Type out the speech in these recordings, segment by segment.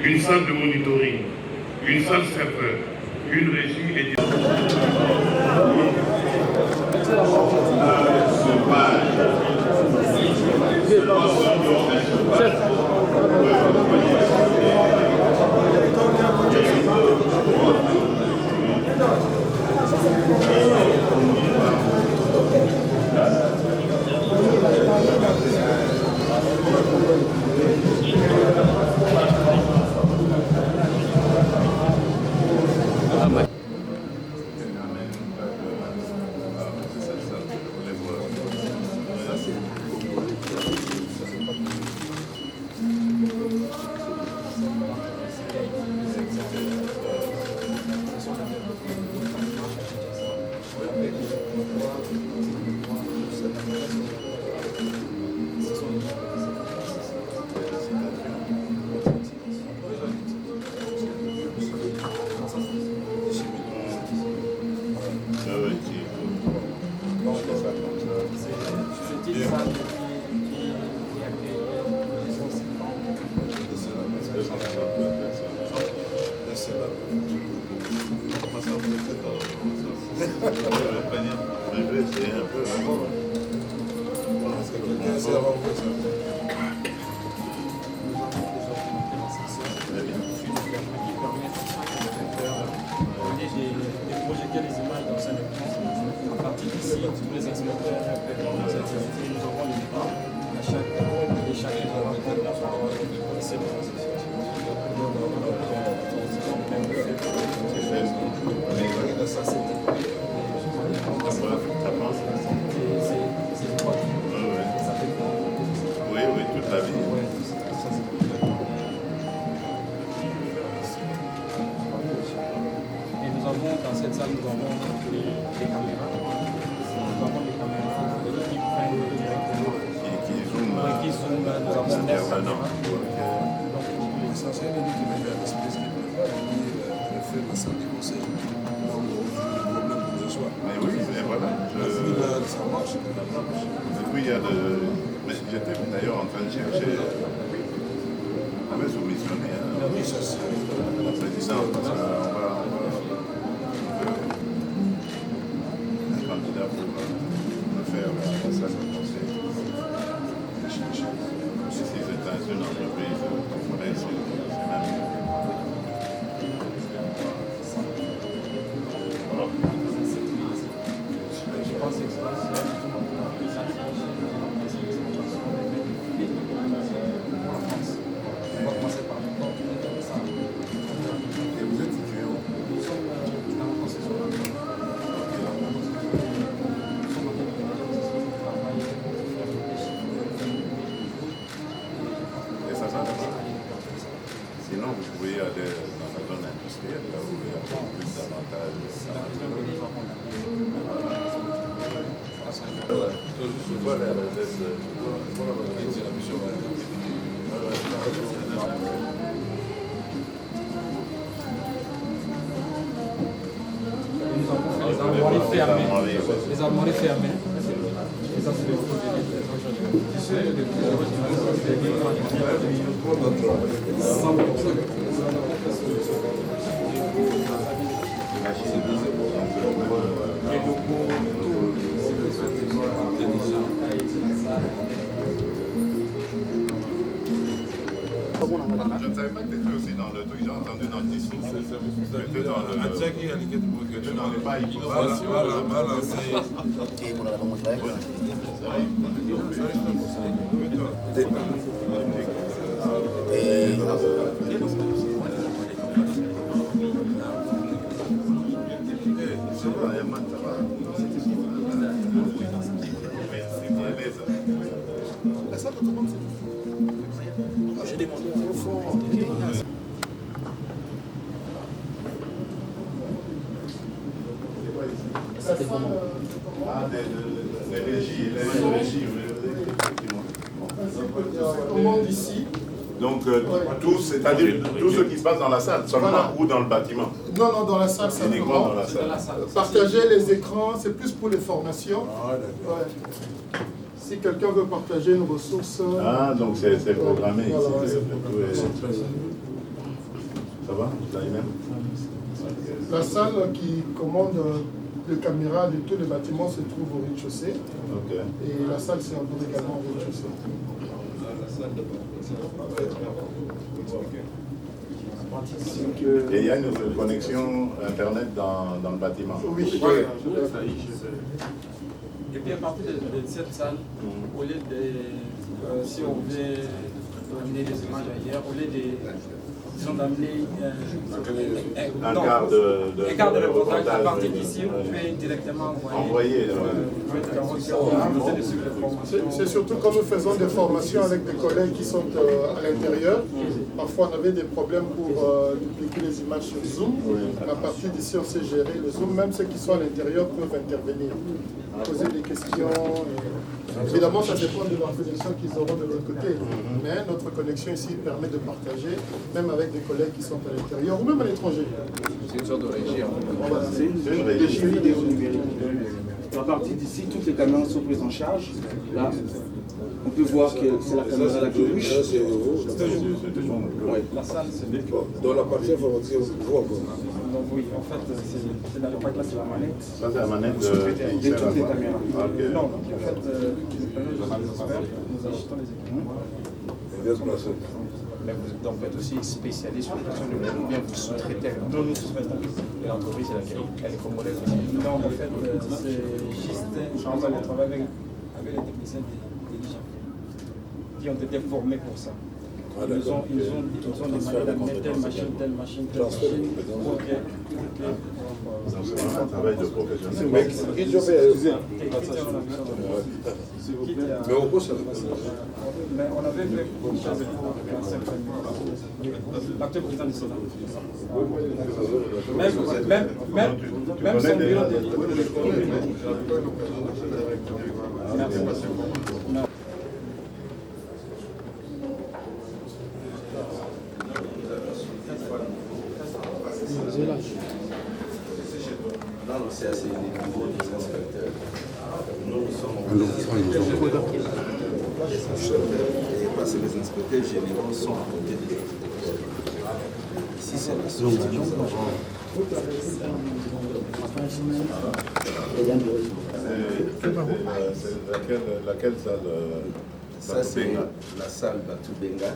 une salle de monitoring, une salle serveur, une régie et les armoiries fermées. Et ça, c'est je ne savais pas que tu étais aussi dans le truc, j'ai entendu dans le discours. Tu étais dans le bail. J'ai demandé au fond. C'était comment? Les régies, Commande ici. Donc, c'est-à-dire tout ce qui se passe dans la salle, seulement voilà. Ou dans le bâtiment? Non, non, dans la salle, uniquement dans la salle. Partager les écrans, c'est plus pour les formations. Ah, d'accord. Ouais. Si quelqu'un veut partager une ressource... Ah, donc c'est programmé voilà, ici. c'est programmé. Ça va? Taïmen? La salle qui commande les caméras de tous les bâtiments se trouve au rez-de-chaussée. Ok. Et la salle séjour également au rez-de-chaussée. Et il y a une connexion Internet dans le bâtiment? Oui. Et puis à partir de cette salle, au lieu de, si on veut amener des images ailleurs, au lieu de, disons, d'amener un quart de reportage à partir d'ici, on peut directement envoyer. C'est surtout quand nous faisons des formations avec des collègues qui sont à l'intérieur. Parfois, on avait des problèmes pour dupliquer les images sur Zoom. À partir d'ici, on sait gérer le Zoom. Même ceux qui sont à l'intérieur peuvent intervenir, poser des questions. Évidemment, ça dépend de leur connexion qu'ils auront de l'autre côté. Mais notre connexion ici permet de partager, même avec des collègues qui sont à l'intérieur ou même à l'étranger. C'est une sorte de régie. C'est une régie vidéo numérique. À partir d'ici, toutes les caméras sont prises en charge. Là, on peut voir que c'est la caméra la cruche. La salle, c'est Dans la partie informatique, on voit quoi. donc oui, en fait, c'est dans le pack là, c'est la manette. Ça, c'est la manette De toutes les caméras. Ok. Non, donc en fait, nous achetons les équipements. Mais vous êtes aussi spécialiste sur la question de combien vous sous-traitez. Nous, nous sous-traitons. Et l'entreprise, c'est laquelle? Elle est congolaise. Non, en fait, c'est juste, on travaille avec les techniciens des gens qui ont été formés pour ça. Ils ont demandé d'amener telle machine, telle machine, telle machine. Ok. Donc, c'est vraiment un travail de professionnel. Mais au cours, ça Mais on avait fait une chose pour l'acteur président du Sénat. Même son bureau de... Merci. Non, c'est assez les niveaux des inspecteurs. Nous sommes les inspecteurs, parce que les inspecteurs généraux sont à côté des inspecteurs. Ici, c'est la structure. C'est laquelle salle? Ça, c'est la salle Batubenga.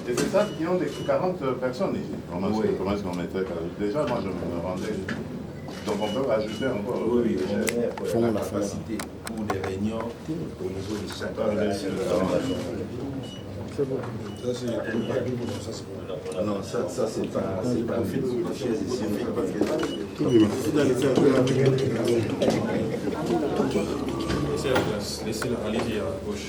Et c'est ça qui ont des 40 personnes ici. Comment Oui. est-ce qu'on mettrait ça? Déjà, moi, je me rendais. Donc, on peut ajouter encore. Oui, on a la capacité pour des réunions au niveau de chaque non, ça c'est pas fait. Les chaises ici, on fait pas Laissez-la, allez-y à gauche.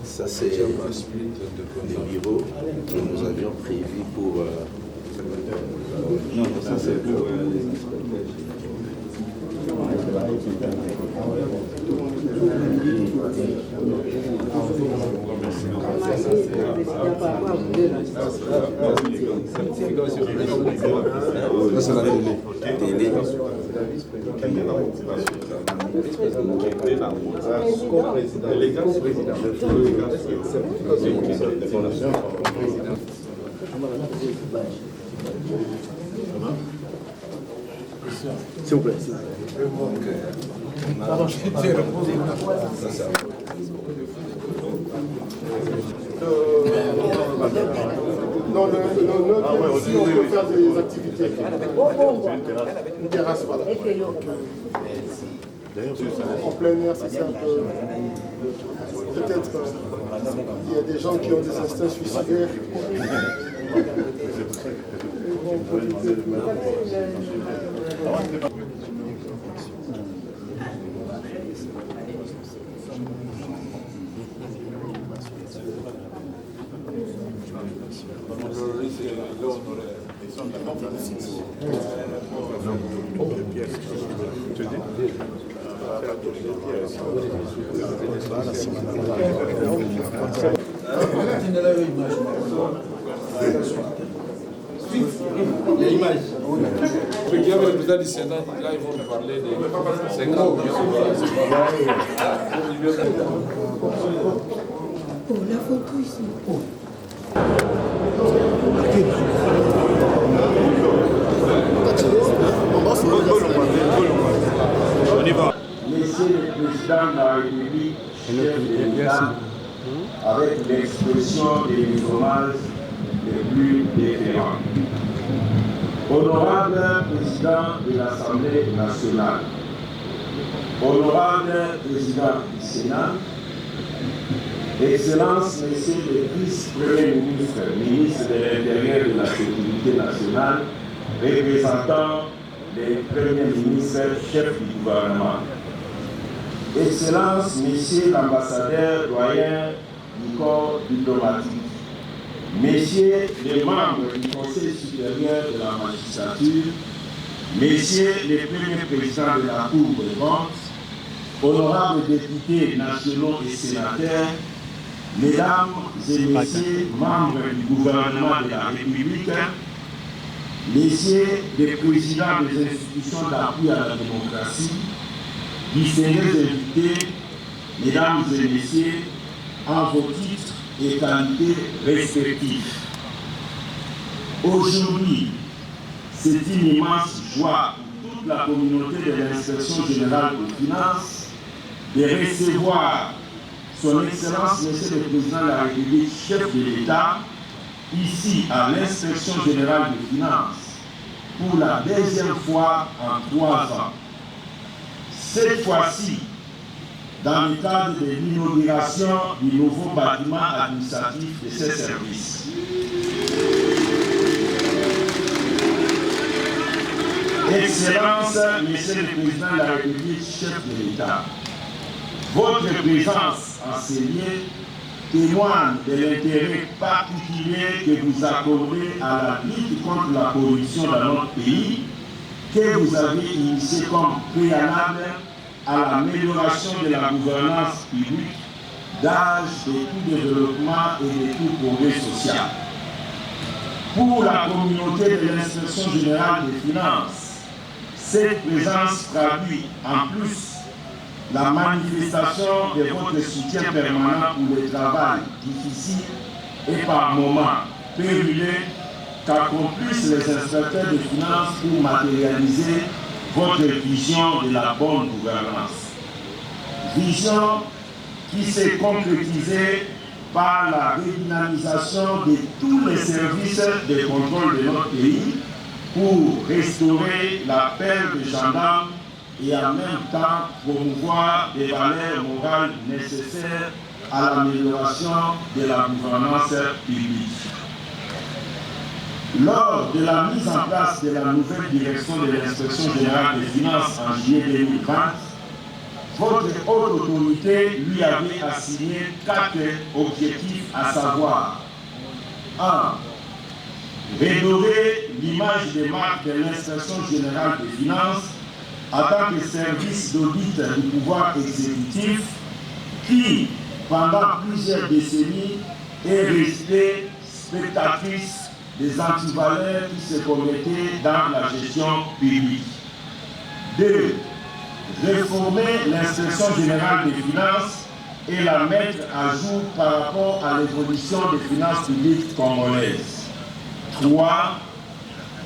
Ça, c'est les bureaux que nous avions prévus pour... Non, ça c'est pour les inspecteurs. Ça, c'est la télé. L'élégance président. S'il vous plaît. Non, ici, on peut faire des activités. Une terrasse, voilà. En plein air, c'est ça un peu. Peut-être il y a des gens qui ont des instincts suicidaires. question de la maintenance. Il y a l'image. Il y a le président du Sénat, là ils vont nous parler de 50 millions. Oh, la photo ici. Oh. On y va. Monsieur le Président de la République, chef de l'État, avec l'expression des hommages les plus déférents. Honorable Président de l'Assemblée nationale, honorable Président du Sénat, Excellences, Messieurs les vice-premiers ministres, ministres de l'Intérieur et de la Sécurité nationale, représentants les premiers ministres, chefs du gouvernement, Excellences, Messieurs l'ambassadeur doyen du corps diplomatique, Messieurs les membres du Conseil supérieur de la magistrature, Messieurs les premiers présidents de la Cour des comptes, honorables députés nationaux et sénateurs, Mesdames et Messieurs membres du gouvernement de la République, Messieurs les présidents des institutions d'appui à la démocratie, distingués invités, Mesdames et Messieurs, en vos titres et qualités respectifs. Aujourd'hui, c'est une immense joie pour toute la communauté de l'Inspection générale des finances de recevoir Son Excellence, Monsieur le Président de la République, chef de l'État, ici à l'Inspection générale des finances, pour la deuxième fois en 3 ans. Cette fois-ci, dans le cadre de l'inauguration du nouveau bâtiment administratif de ces services. Excellence, Monsieur le Président de la République, chef de l'État, votre présence en ces lieux témoigne de l'intérêt particulier que vous accordez à la lutte contre la corruption dans notre pays, que vous avez initié comme préalable à l'amélioration de la gouvernance publique, d'âge de tout développement et de tout progrès social. Pour la communauté de l'Inspection générale des finances, cette présence traduit en plus la manifestation de votre soutien permanent pour le travail difficile et par moments périlleux qu'accomplissent les inspecteurs des finances pour matérialiser votre vision de la bonne gouvernance. Vision qui s'est concrétisée par la redynamisation de tous les services de contrôle de notre pays pour restaurer la paix des gendarmes et en même temps promouvoir des valeurs morales nécessaires à l'amélioration de la gouvernance publique. Lors de la mise en place de la nouvelle direction de l'Inspection générale des finances en juillet 2020, votre haute autorité lui avait assigné 4 objectifs, à savoir 1. Redorer l'image des marques de l'Inspection générale des finances en tant que service d'audit du pouvoir exécutif qui, pendant plusieurs décennies, est resté spectatrice des antivaleurs qui se commettaient dans la gestion publique. 2. Réformer l'Inspection générale des finances et la mettre à jour par rapport à l'évolution des finances publiques congolaises. 3.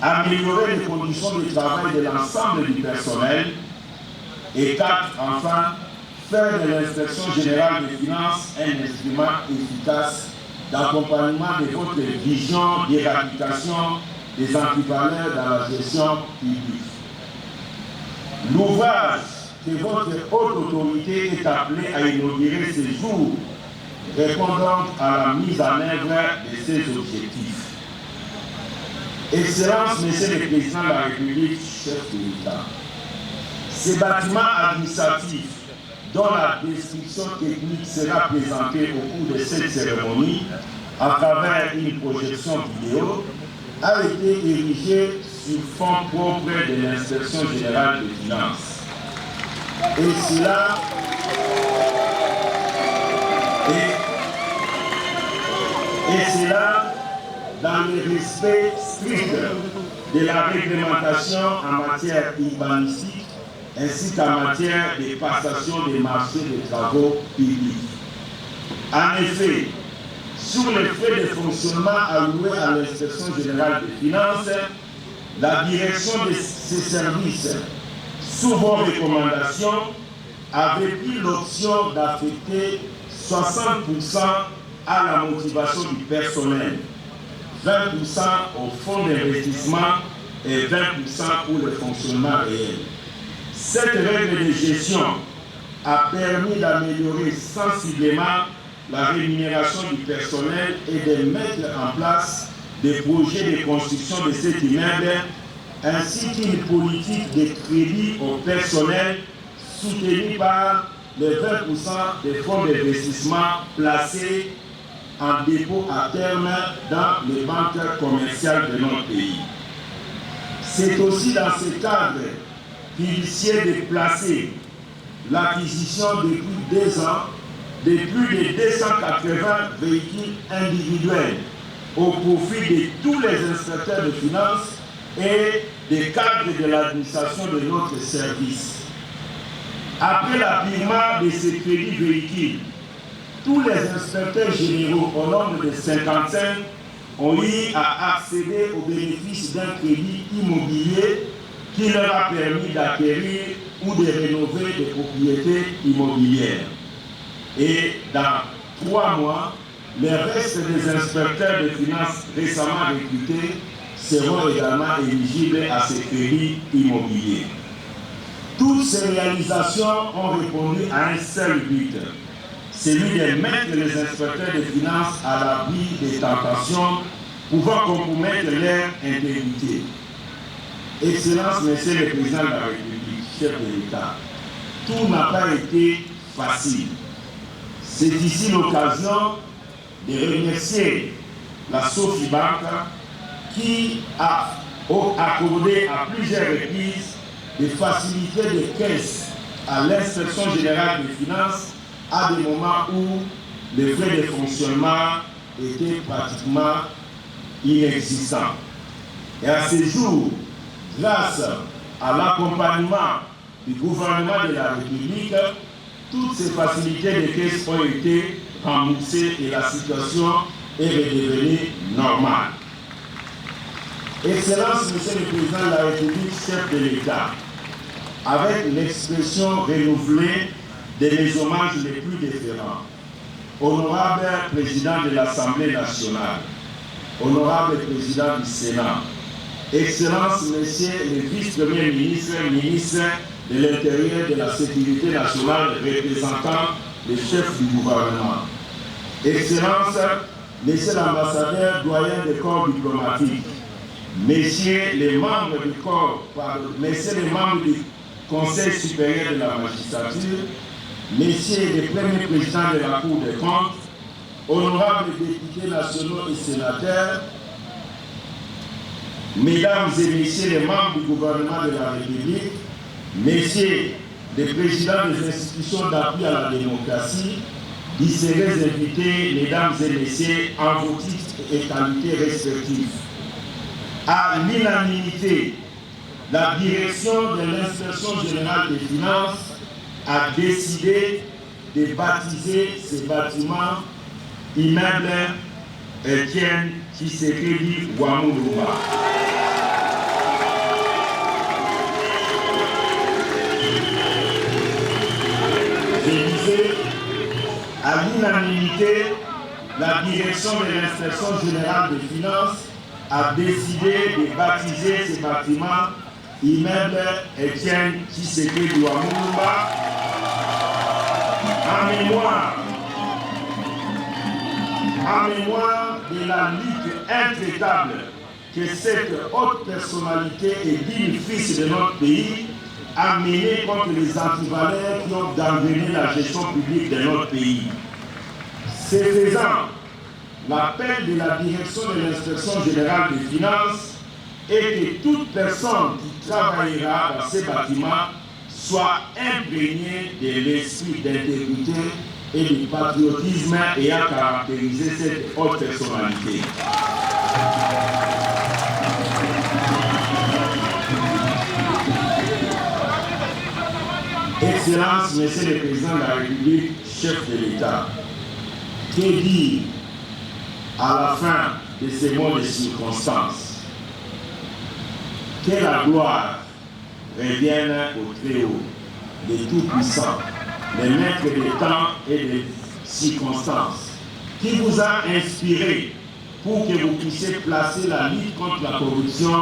Améliorer les conditions de travail de l'ensemble du personnel. Et 4. Enfin, faire de l'Inspection générale des finances un instrument efficace d'accompagnement de votre vision d'éradication des antivaleurs dans la gestion publique. L'ouvrage que votre haute autorité est appelée à inaugurer ce jour répondant à la mise en œuvre de ces objectifs. Excellence, Monsieur le Président de la République, chef de l'État, ces bâtiments administratifs dont la description technique sera présentée au cours de cette cérémonie à travers une projection vidéo, a été érigé sur fonds propres de l'Inspection générale des finances. Et cela dans le respect strict de la réglementation en matière urbanistique ainsi qu'en matière de passation des marchés de travaux publics. En effet, sur les frais de fonctionnement alloués à l'Inspection générale des finances, la direction de ces services, sous vos recommandations, avait pris l'option d'affecter 60% à la motivation du personnel, 20% au fonds d'investissement et 20% pour le fonctionnement réel. Cette règle de gestion a permis d'améliorer sensiblement la rémunération du personnel et de mettre en place des projets de construction de cet immeuble ainsi qu'une politique de crédit au personnel soutenue par les 20% des fonds d'investissement placés en dépôt à terme dans les banques commerciales de notre pays. C'est aussi dans ce cadre qu'initié de placer l'acquisition depuis 2 ans de plus de 280 véhicules individuels au profit de tous les inspecteurs de finances et des cadres de l'administration de notre service. Après l'apurement de ces crédits véhicules, tous les inspecteurs généraux au nombre de 55 ont eu à accéder au bénéfice d'un crédit immobilier qui leur a permis d'acquérir ou de rénover des propriétés immobilières. Et dans 3 mois, les restes des inspecteurs de finances récemment recrutés seront également éligibles à ces crédits immobiliers. Toutes ces réalisations ont répondu à un seul but, celui de mettre les inspecteurs de finances à l'abri des tentations pouvant compromettre leur intégrité. Excellence, Monsieur le Président de la République, chef de l'État, tout n'a pas été facile. C'est ici l'occasion de remercier la Sofibank qui a accordé à plusieurs reprises des facilités de caisse à l'Inspection générale des finances à des moments où les frais de fonctionnement étaient pratiquement inexistants. Et à ce jour, grâce à l'accompagnement du gouvernement de la République, toutes ces facilités de caisse ont été remboursées et la situation est redevenue normale. Excellence, Monsieur le Président de la République, chef de l'État, avec l'expression renouvelée des hommages les plus différents, honorable Président de l'Assemblée nationale, honorable Président du Sénat, Excellence, Monsieur le Vice-Premier ministre, ministre de l'Intérieur et de la Sécurité nationale, représentant le chef du gouvernement, Excellence, Monsieur l'ambassadeur, doyen des corps diplomatiques, Messieurs les membres du corps, Messieurs les membres du Conseil supérieur de la magistrature, Messieurs les premiers présidents de la Cour des comptes, honorables députés nationaux et sénateurs, Mesdames et Messieurs les membres du gouvernement de la République, Messieurs les présidents des institutions d'appui à la démocratie, distingués invités, Mesdames et Messieurs, en vos titres et qualités respectifs. À l'unanimité, la direction de l'Inspection générale des finances a décidé de baptiser ces bâtiments immeuble Étienne Tshisekedi Ouamoulouba. Je disais, à l'unanimité, la direction de l'Inspection générale des finances a décidé de baptiser ces bâtiments immeuble Étienne Tshisekedi Ouamoulouba en mémoire de la lutte intraitable que cette haute personnalité et digne fils de notre pays a menée contre les antivaleurs qui ont gangréné la gestion publique de notre pays. Ce faisant, l'appel de la direction de l'inspection générale des finances est que toute personne qui travaillera dans ces bâtiments soit imprégnée de l'esprit d'intégrité et du patriotisme ayant caractérisé cette haute personnalité. Excellence, Monsieur le Président de la République, chef de l'État, que dire à la fin de ces mots de circonstance? Que la gloire revienne au Très-Haut, le Tout-Puissant, le maître des temps et des circonstances, qui vous a inspiré pour que vous puissiez placer la lutte contre la corruption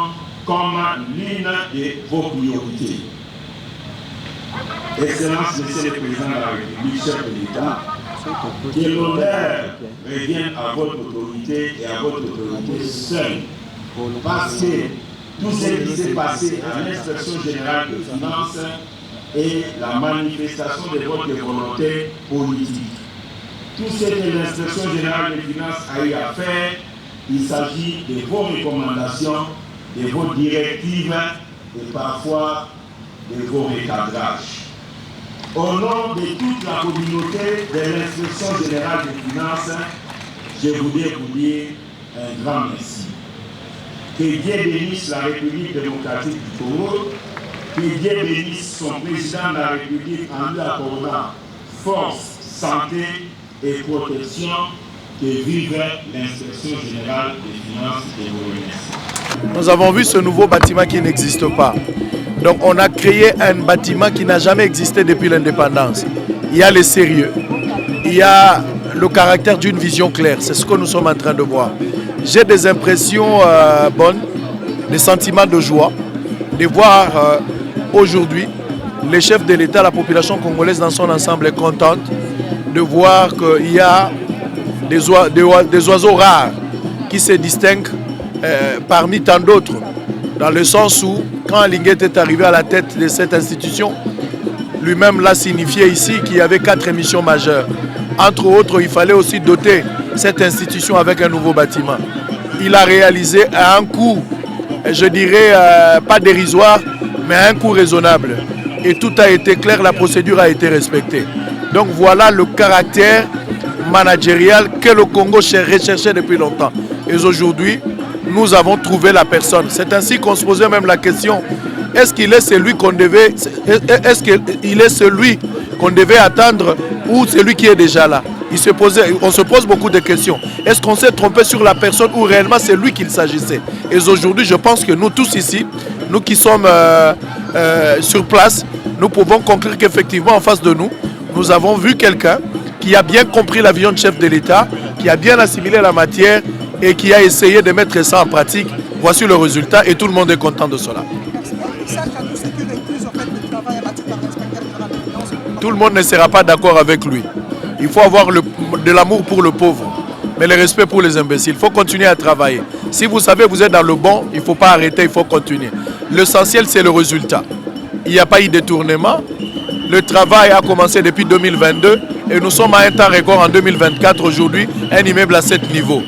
comme l'une de vos priorités. Excellence, Monsieur le Président de la République, chef de l'État, que l'honneur revienne à votre autorité et à votre autorité seule, parce que tout ce qui s'est passé à l'inspection générale des finances est la manifestation de votre volonté politique. Tout ce que l'inspection générale des finances a eu à faire, il s'agit de vos recommandations, de vos directives et parfois de vos recadrages. Au nom de toute la communauté de l'inspection générale des finances, je voudrais vous dire un grand merci. Que Dieu bénisse la République démocratique du Congo, que Dieu bénisse son président de la République en lui accordant force, santé et protection, que vive l'inspection générale des finances et vous remercie. Nous avons vu ce nouveau bâtiment qui n'existe pas. Donc on a créé un bâtiment qui n'a jamais existé depuis l'indépendance. Il y a le sérieux, il y a le caractère d'une vision claire, c'est ce que nous sommes en train de voir. J'ai des impressions bonnes, des sentiments de joie, de voir aujourd'hui les chefs de l'État, la population congolaise dans son ensemble est contente de voir qu'il y a des oiseaux rares qui se distinguent parmi tant d'autres, dans le sens où quand Linguet est arrivé à la tête de cette institution, lui-même l'a signifié ici qu'il y avait 4 missions majeures. Entre autres, il fallait aussi doter cette institution avec un nouveau bâtiment. Il a réalisé à un coût, je dirais, pas dérisoire, mais à un coût raisonnable. Et tout a été clair, la procédure a été respectée. Donc voilà le caractère managérial que le Congo recherchait depuis longtemps. Et aujourd'hui, nous avons trouvé la personne. C'est ainsi qu'on se posait même la question, est-ce qu'il est celui qu'on devait, attendre ou celui qui est déjà là? On se pose beaucoup de questions. Est-ce qu'on s'est trompé sur la personne ou réellement c'est lui qu'il s'agissait? Et aujourd'hui, je pense que nous tous ici, nous qui sommes sur place, nous pouvons conclure qu'effectivement en face de nous, nous avons vu quelqu'un qui a bien compris la vision de chef de l'État, qui a bien assimilé la matière et qui a essayé de mettre ça en pratique. Voici le résultat et tout le monde est content de cela. Tout le monde ne sera pas d'accord avec lui. Il faut avoir de l'amour pour le pauvre, mais le respect pour les imbéciles. Il faut continuer à travailler. Si vous savez vous êtes dans le bon, il ne faut pas arrêter, il faut continuer. L'essentiel, c'est le résultat. Il n'y a pas eu de détournement. Le travail a commencé depuis 2022 et nous sommes à un temps record en 2024 aujourd'hui, un immeuble à 7 niveaux.